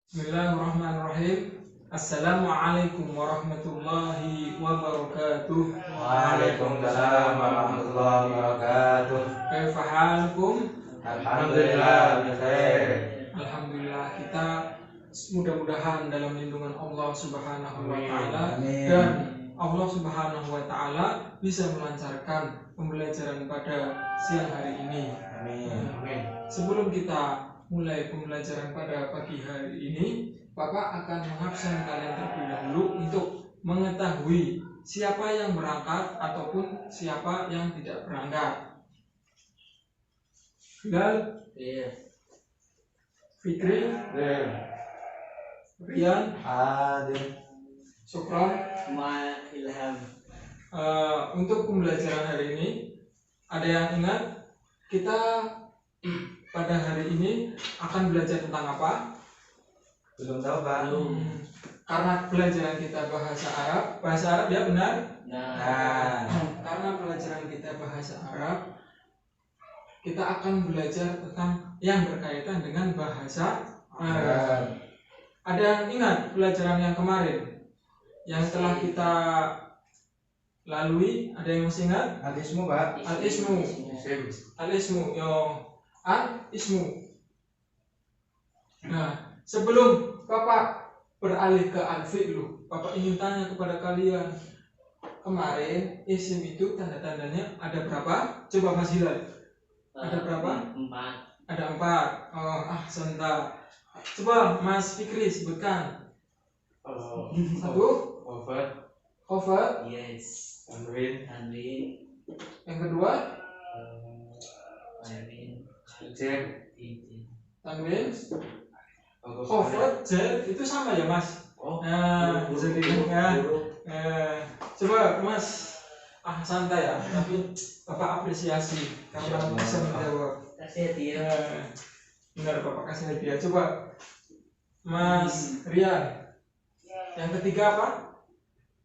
Bismillahirrahmanirrahim. Assalamualaikum warahmatullahi wabarakatuh. Waalaikumsalam warahmatullahi wabarakatuh. Kaifa halukum? Alhamdulillah bikhair. Alhamdulillah, kita mudah-mudahan dalam lindungan Allah Subhanahu wa taala Amin. dan Allah Subhanahu wa taala bisa melancarkan pembelajaran pada siang hari ini. Amin. Sebelum kita mulai pembelajaran pada pagi hari ini, Bapak akan mengabsen kalian terlebih dahulu untuk mengetahui siapa yang berangkat ataupun siapa yang tidak berangkat. Bilal, Fikri, Rian, Hadir. Sukron. Ilham. Untuk pembelajaran hari ini, ada yang ingat kita pada hari ini akan belajar tentang apa? Belum tahu Pak. Karena pelajaran kita bahasa Arab ya benar? Nah, Karena pelajaran kita bahasa Arab, kita akan belajar tentang yang berkaitan dengan bahasa Arab. Ada yang ingat pelajaran yang kemarin yang telah kita lalui? Ada yang masih ingat? hadismu Pak. Al-ismu, al-ismu. Nah, sebelum Bapak beralih ke al-fi'lu, Bapak ingin tanya kepada kalian, kemarin isim itu tanda-tandanya ada berapa? Coba Mas Hilal. Ada berapa? 4. Ada 4. Oh, ahsanta. Coba Mas Fikri sebutkan. Satu, Khofat. Yes. Tanwin. Tanwin. Yang kedua, Tanwin. tanwin. Khofat, jar itu sama ya Mas? Nah, jadi ya. Coba Mas, santai ya, tapi Bapak apresiasi karena bisa menjawab. Kasih dia. Benar, Bapak kasih hadiah. Coba Mas Rian, yang ketiga apa?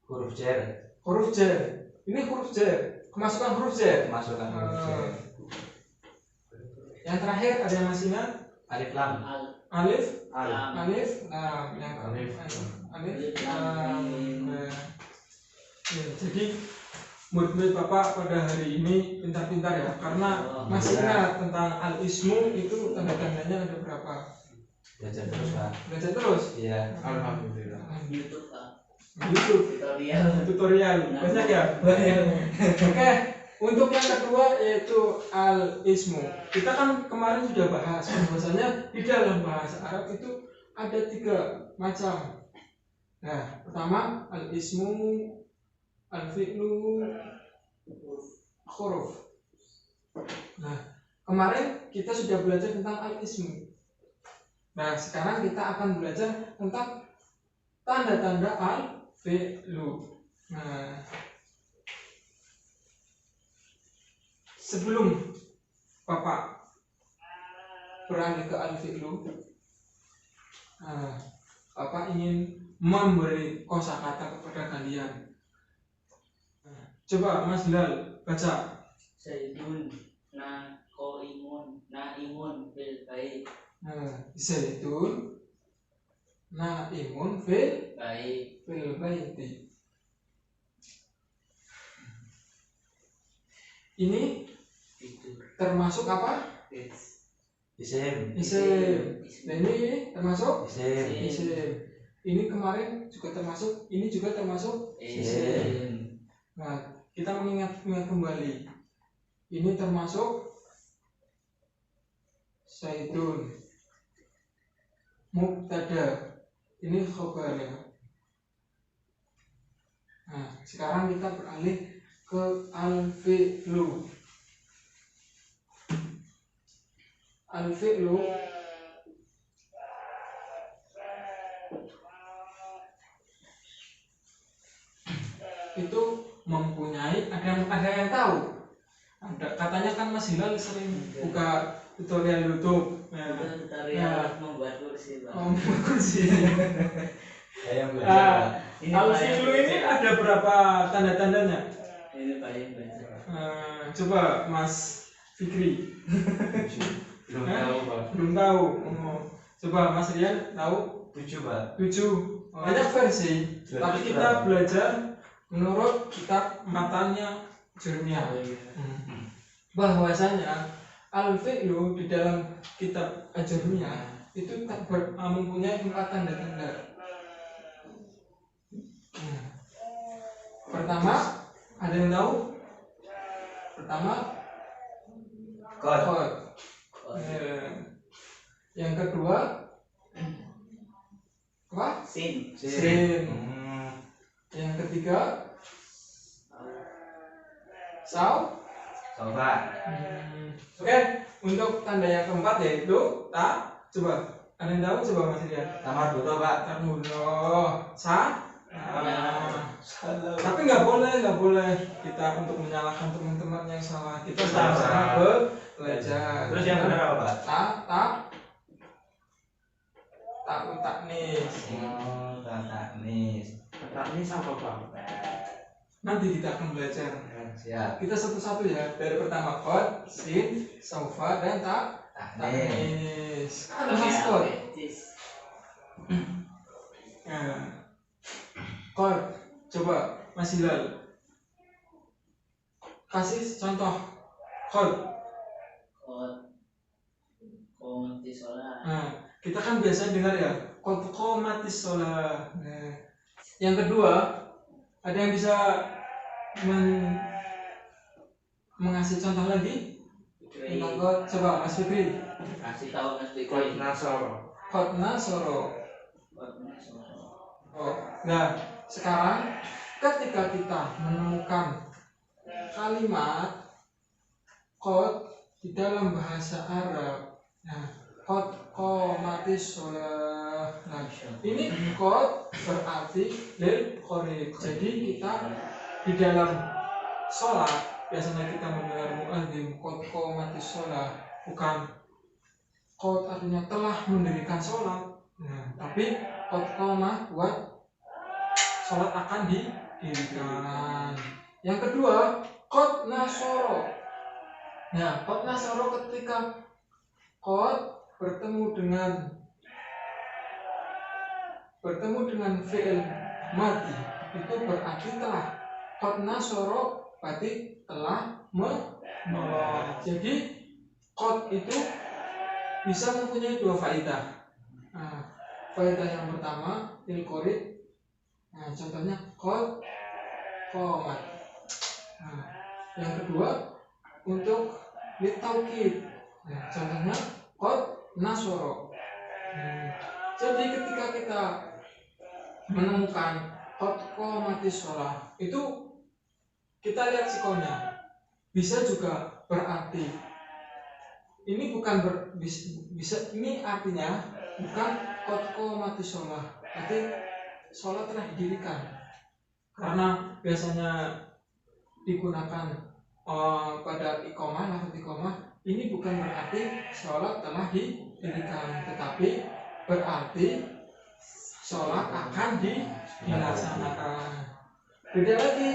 Huruf jar. Huruf jar. Ini huruf jar, kemasukan huruf jar. Masukkan huruf jar. Yang terakhir ada yang masih ingat? Alif lam. Alif, Alif. alif, yang Alif. alif, ya, jadi murid-murid Bapak pada hari ini pintar-pintar ya, karena masih ingat tentang al-ismu itu tanda-tandanya ada berapa? Belajar terus Pak. Belajar terus? Iya. Alhamdulillah. YouTube, Pak. YouTube Tutorial. tutorial banyak ya. Oke, untuk yang kedua yaitu al-ismu. Kita kan kemarin sudah bahas bahwasanya di dalam bahasa Arab itu ada 3 macam. Nah, pertama al-ismu, al-fi'lu, huruf. Nah, kemarin kita sudah belajar tentang al-ismu. Nah, sekarang kita akan belajar tentang tanda-tanda al-fi'lu. Nah, sebelum Bapak beralih ke al-fi'lu, Bapak ingin memberi kosakata kepada kalian. Coba Mas Hilal baca. Zaidun. Naimun bil bait. Zaidun naimun fil baiti. Ini Tidur. termasuk apa? Isim. Isim. Nah, ini termasuk Isim. isim. Ini kemarin juga termasuk, ini juga termasuk. Isim. Nah, kita mengingat kembali. Ini termasuk Zaidun. Mubtada. Ini khabarnya. Nah, sekarang kita beralih ke al-fi'lu. Al-fi'lu itu mempunyai, ada yang tahu. Katanya kan Mas Hilal sering buka tutorial YouTube. Tutorial membuat kursi, Pak. Kursi. Saya yang belajar. Al-fi'lu ini ada berapa tanda-tandanya? Ini Pak yang baca. Coba Mas Fikri. Belum tahu Pak. Belum tahu. Coba Mas Rian tahu? 7 Pak. 7 banyak versi, tapi kita belajar menurut kitab matanya Jeremia. Bahwasanya al-fi'lu di dalam kitab Jeremia itu tak mempunyai 4 tanda-tanda. Pertama, ada yang tahu? Pertama, qad. Yang kedua, apa? Sin. Sin. Yang ketiga, Sofa. Oke, untuk tanda yang keempat yaitu tak. Coba, ada yang tahu? Coba Mas lihat. Tamar butuh Pak. Tarmuno, tapi nggak boleh kita untuk menyalahkan teman-teman yang salah. Kita sama-sama belajar. Terus yang benar apa Pak? Tak utaknis. Taknis. Taknis apa Pak? Nanti kita akan belajar. Siap. Kita satu-satu ya. Dari pertama qad, sin, saufa dan taknis. Ada mas qad. Qad. Coba Mas Hilal. Kasih contoh qad. Qomati sholat. Kita kan biasa dengar ya, qad qomatis sholat. Yang kedua, ada yang bisa mengasih contoh lagi? Tentang qad. Coba Mas Fikri. Kasih tahu Mas Fikri. Qad nasoro. Qad nasoro. Nah, sekarang ketika kita menemukan kalimat qad di dalam bahasa Arab, nah, qad qomatis sholat. Nah, ini qad berarti lil qorib. Jadi kita di dalam sholat biasanya kita mendengar muadzin qad qomatis sholat, bukan qad artinya telah mendirikan sholat. Nah, tapi qad qomah buat sholat akan didirikan. Yang kedua, qad nasoro. Nah, qad nasoro ketika qad bertemu dengan fi'il madi, itu berarti telah. Qad nasoro berarti telah menolong. Jadi qad itu bisa mempunyai 2 faedah. Faedah yang pertama lil qorib. Contohnya qad qomat. Yang kedua untuk litaukid. Contohnya qad nasoro. Jadi ketika kita menemukan qad qomatis sholat, itu kita lihat sikonnya. Bisa juga berarti ini bukan bisa ini artinya bukan qad qomatis sholat, tapi sholat telah didirikan. Karena biasanya digunakan pada iqomah, lafaz iqomah, ini bukan berarti sholat telah didirikan, tetapi berarti sholat akan dilaksanakan. Beda lagi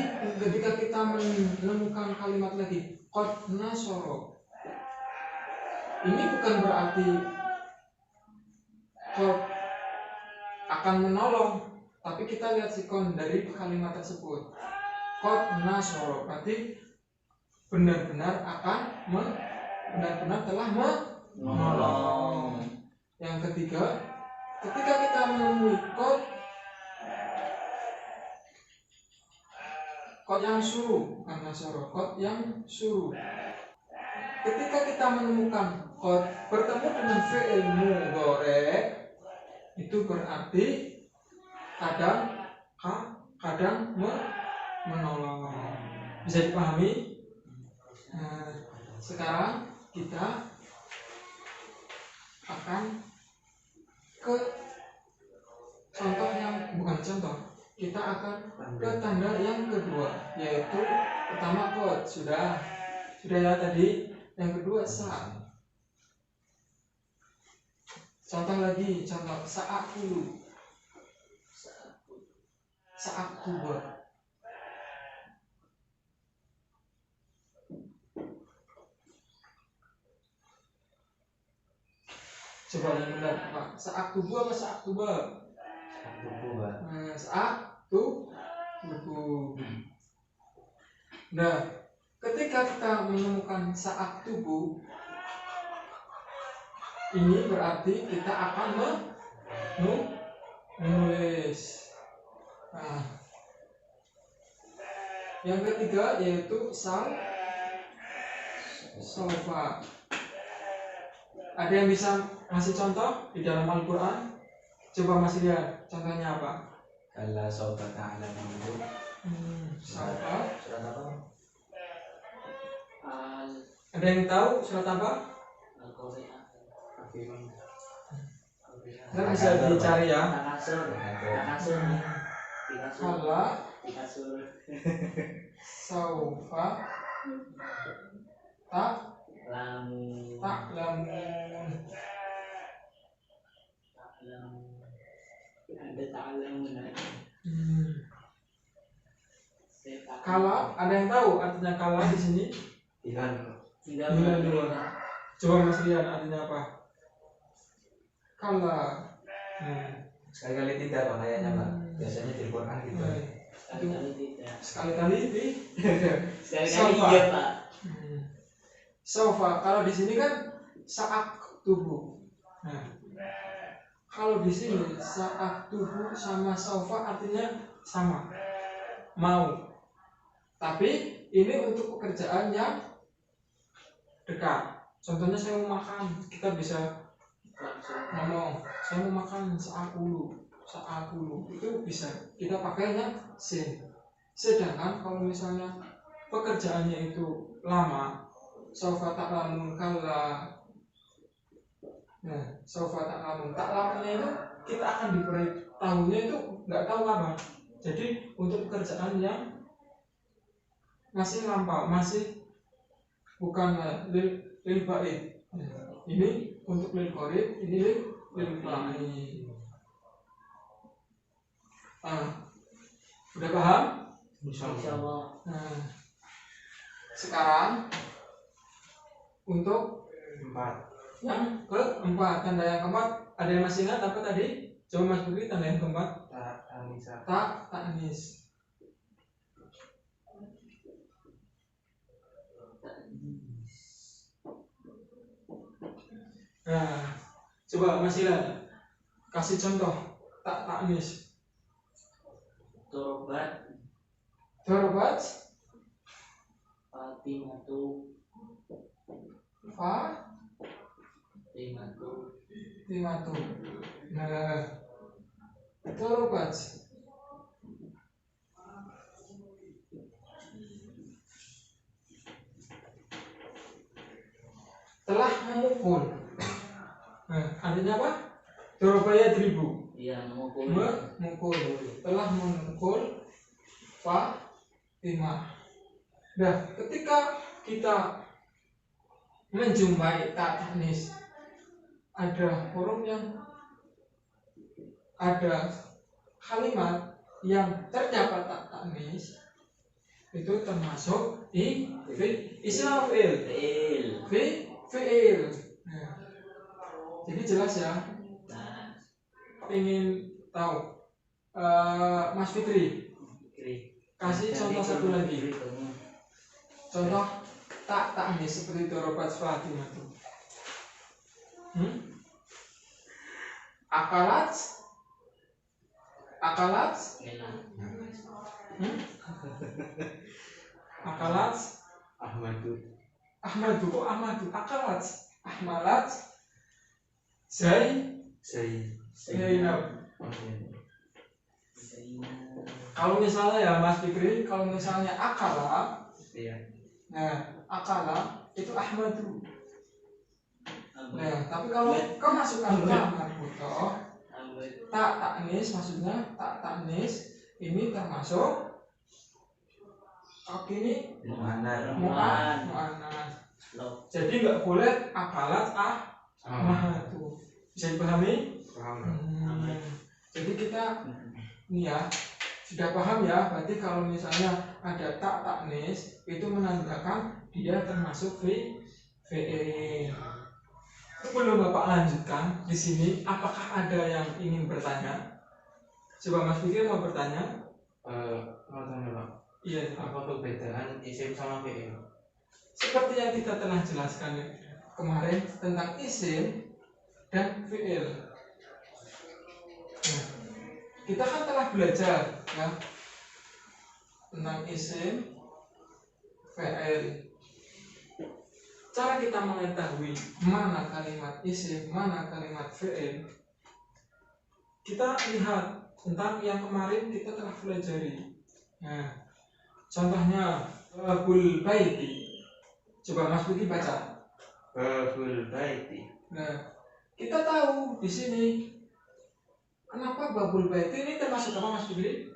ketika kita menemukan kalimat lagi qad nasoro. Ini bukan berarti qad akan menolong, tapi kita lihat sikon dari kalimat tersebut. Qad nasoro berarti benar-benar telah menolong. Yang ketiga, ketika kita menemui qad yang suruh, bukan nasoro, qad yang suruh. Ketika kita menemukan qad bertemu dengan fi'il mudhari', itu berarti kadang menolong. Bisa dipahami? Sekarang kita akan ke contoh yang bukan contoh. Kita akan ke tanda yang kedua, yaitu pertama qad sudah ya tadi. Yang kedua sa. Contoh lagi, contoh sa'akulu. Sa'akubur. Coba yang benar apa? Saaktubu apa saaktuba? Tubuh, Pak. Saaktubu. Nah, ketika kita menemukan saaktubu, ini berarti kita akan menulis. Nah, yang ketiga yaitu sofa. Ada yang bisa ngasih contoh di dalam Al-Quran? Coba Mas lihat contohnya apa? Kalla saufa ta'lamun. Sofa. Surat apa? Ada yang tahu surat apa? Al-Qari'ah. Kan bisa dicari ya. Takasur. Kalla Takasur. saufa ta'lamun. Ada ta'lamun. Kala, ada yang tahu artinya kala di sini? Tinggal dua. Coba Mas Rian artinya apa? Kala. Sekali-kali tidak Pak kayaknya Pak. Biasanya di Quran gitu. Sekali-kali tidak. Sekali-kali Sekali-kali Sofa. iya, Pak. Sofa. Kalau di sini kan saak tubuh. Nah, kalau di sini saak tubuh sama sofa artinya sama, mau. Tapi ini untuk pekerjaan yang dekat. Contohnya saya mau makan, kita bisa ngomong saya mau makan saakulu, itu bisa kita pakainya sin. Sedangkan kalau misalnya pekerjaannya itu lama, saufa ta'lamun kalla. Nah, saufa ta'lamun, ta'lamunnya itu kita akan diberitahunya itu nggak tahu kapan. Jadi untuk pekerjaan yang masih lampau, masih bukan lil ba'id. Ini untuk lil qarib, ini lil ba'id. Udah paham? Insyaallah. Nah, sekarang untuk 4. yang keempat, tanda yang keempat, ada yang masih ingat apa tadi? Coba Mas Budi, tanda yang keempat. Ta'nis. Nah, coba Mas Ilham kasih contoh ta'nis. Dorobat Fatimatu. Nah, dorobat telah memukul. Nah, artinya apa? Dorobaya 1000. Iya, memukul. Telah memukul Fatimah. Nah, ketika kita menjumpai ta'nis, ada huruf yang ada kalimat yang terdapat ta'nis, itu termasuk isim fi'il. Nah, jadi jelas ya. Ingin tahu Mas Fitri, kasih contoh satu lagi. Contoh ta'nis seperti dorobat Fatimah itu. Akalat Ahmadu. Akalat Ahmalat Zainab. Kalau misalnya ya Mas Fikri, kalau misalnya akala, nah akala itu Ahmadu. Nah, tapi kalau kemasukan marbutoh, ta'nis maksudnya ta'nis ini termasuk ini mu'annas. Jadi nggak boleh akalat Ahmadu. Bisa dipahami? Jadi kita ini ya sudah paham ya. Berarti kalau misalnya ada ta'nis itu menandakan dia termasuk fi'il. Sebelum Bapak lanjutkan di sini, apakah ada yang ingin bertanya? Coba Mas Fikri mau bertanya? Mau tanya Pak, Iya. apa perbedaan isim sama fi'il? Seperti yang kita telah jelaskan kemarin tentang isim dan fi'il. Nah, kita kan telah belajar ya tentang isim, fi'il. Cara kita mengetahui mana kalimat isim, mana kalimat fi'il, kita lihat tentang yang kemarin kita telah pelajari. Nah, contohnya babul baiti. Coba Mas Budi baca. Babul baiti. Nah, kita tahu di sini kenapa babul baiti ini termasuk apa Mas Budi?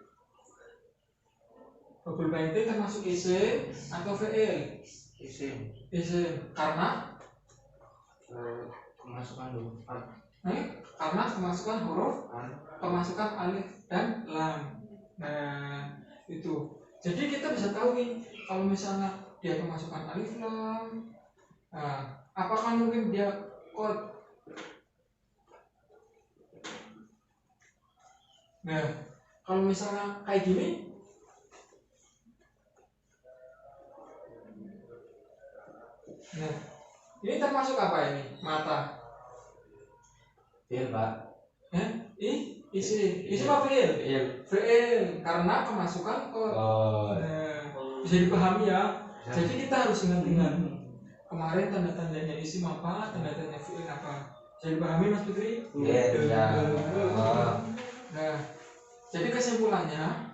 Babul baiti termasuk isim atau fi'il? Isim. Isim. Karena Kemasukan huruf karena kemasukan huruf, an. kemasukan alif dan lam. Nah, itu. Jadi kita bisa tahu nih kalau misalnya dia kemasukan alif lam. Nah, apakah mungkin dia kod? Nah, kalau misalnya kayak gini, nah, ini termasuk apa ini? Mata. Fi'il Pak. Isi apa fi'il? Fi'il. Fi'il karena kemasukan kod. Oh. Nah, bisa dipahami ya. Jadi kita harus ingat-ingat kemarin tanda-tandanya isim apa, tanda-tandanya fi'il apa. Bisa dipahami Mas Putri? Iya. Nah, jadi kesimpulannya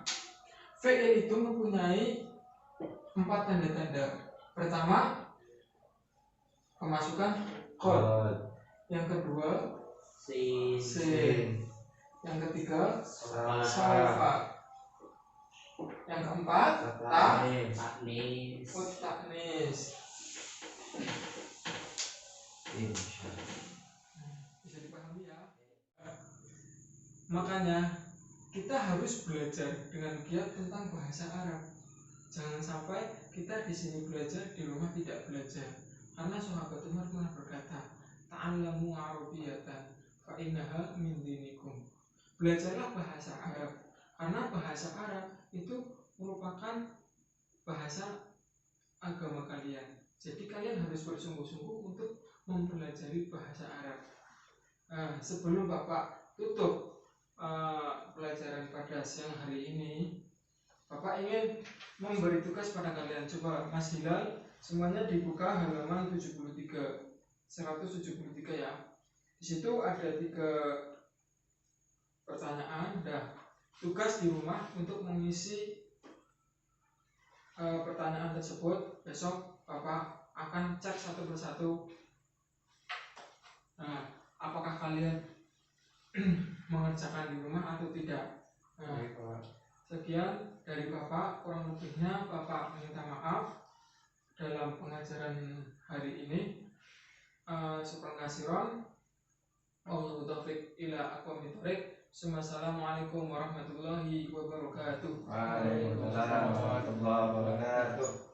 fi'il itu mempunyai 4 tanda-tanda. Pertama, kemasukan kod. Yang kedua, sin. Yang ketiga, salfa. Yang keempat, taknis. taknis. Bisa dipahami ya. Makanya kita harus belajar dengan giat tentang bahasa Arab. Jangan sampai kita di sini belajar, di rumah tidak belajar. Karena sahabat Umar pernah berkata, ta'allamu arabiyatan fa innaha min dinikum. Belajarlah bahasa Arab karena bahasa Arab itu merupakan bahasa agama kalian. Jadi kalian harus bersungguh-sungguh untuk mempelajari bahasa Arab. Nah, sebelum Bapak tutup pelajaran pada siang hari ini, Bapak ingin memberi tugas pada kalian. Coba Mas Hilal, semuanya dibuka halaman 73, 173 ya. Di situ ada 3 pertanyaan. Tugas di rumah untuk mengisi pertanyaan tersebut. Besok Bapak akan cek satu persatu. Nah, apakah kalian mengerjakan di rumah atau tidak? Nah, sekian dari Bapak, kurang lebihnya Bapak minta maaf dalam pengajaran hari ini. Syukran kasiron. Wallahu taufiq ila aqwamit thoriq. Assalamualaikum warahmatullahi wabarakatuh. Waalaikumsalam warahmatullahi wabarakatuh.